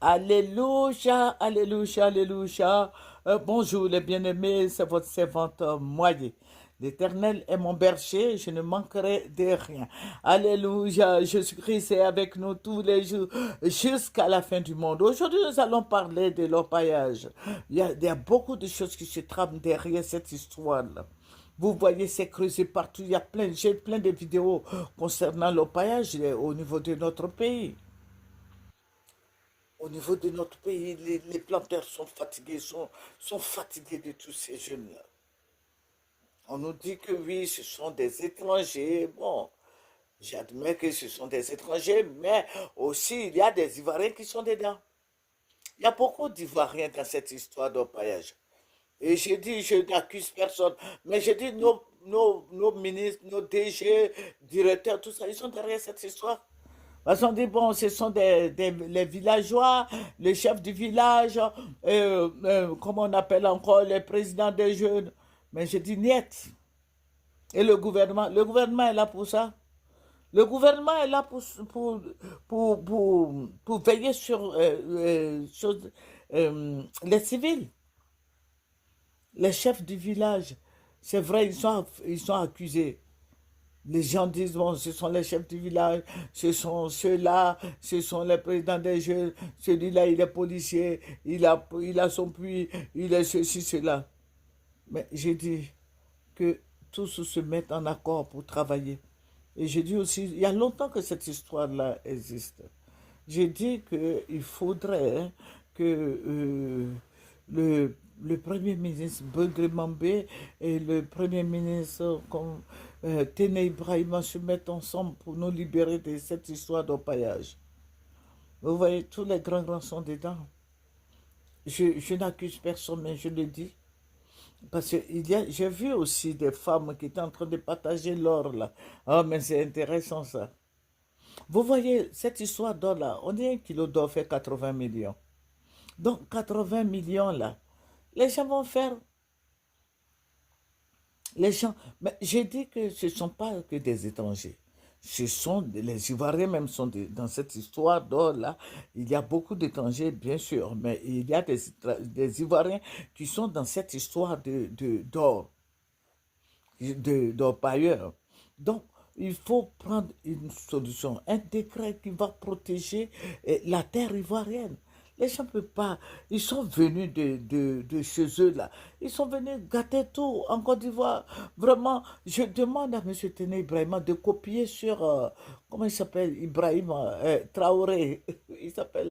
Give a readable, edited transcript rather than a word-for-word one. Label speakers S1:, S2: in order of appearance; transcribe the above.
S1: Alléluia, alléluia, alléluia. Bonjour les bien-aimés, c'est votre servante Moyer. L'Éternel est mon berger, je ne manquerai de rien. Alléluia, Jésus-Christ est avec nous tous les jours jusqu'à la fin du monde. Aujourd'hui, nous allons parler de l'orpaillage. Il y a beaucoup de choses qui se trament derrière cette histoire-là. Vous voyez, c'est creusé partout. J'ai plein de vidéos concernant l'orpaillage au niveau de notre pays. Au niveau de notre pays, les planteurs sont fatigués, sont fatigués de tous ces jeunes-là. On nous dit que oui, ce sont des étrangers. Bon, j'admets que ce sont des étrangers, mais aussi il y a des Ivoiriens qui sont dedans. Il y a beaucoup d'Ivoiriens dans cette histoire d'orpaillage. Et j'ai dit, je n'accuse personne, mais j'ai dit, nos ministres, nos DG, directeurs, tout ça, ils sont derrière cette histoire. Parce qu'on dit, bon, ce sont les villageois, les chefs du village, comment on appelle encore les présidents des jeunes. Mais je dis, niet. Et le gouvernement est là pour ça. Le gouvernement est là pour veiller sur les civils, les chefs du village. C'est vrai, ils sont accusés. Les gens disent, bon, ce sont les chefs du village, ce sont ceux-là, ce sont les présidents des jeunes, celui-là, il est policier, il a son puits, il est ceci, cela. Mais j'ai dit que tous se mettent en accord pour travailler. Et j'ai dit aussi, il y a longtemps que cette histoire-là existe. J'ai dit qu'il faudrait hein, que le Premier ministre Begré Mambé et le Premier ministre comme, Tene Ibrahima se mettent ensemble pour nous libérer de cette histoire d'orpaillage. Vous voyez, tous les grands sont dedans. Je n'accuse personne, mais je le dis. Parce que j'ai vu aussi des femmes qui étaient en train de partager l'or là. Ah, mais c'est intéressant ça. Vous voyez, cette histoire d'or là, on dit un kilo d'or fait 80 millions. Donc 80 millions là, les gens vont faire, les gens, mais j'ai dit que ce ne sont pas que des étrangers. Les Ivoiriens même sont dans cette histoire d'or là. Il y a beaucoup d'étrangers, bien sûr, mais il y a des Ivoiriens qui sont dans cette histoire d'or, d'orpailleurs. Donc, il faut prendre une solution, un décret qui va protéger la terre ivoirienne. Les gens ne peuvent pas, ils sont venus de chez eux là, ils sont venus gâter tout en Côte d'Ivoire. Vraiment, je demande à M. Tene Ibrahima de copier sur, comment il s'appelle, Ibrahima Traoré, il s'appelle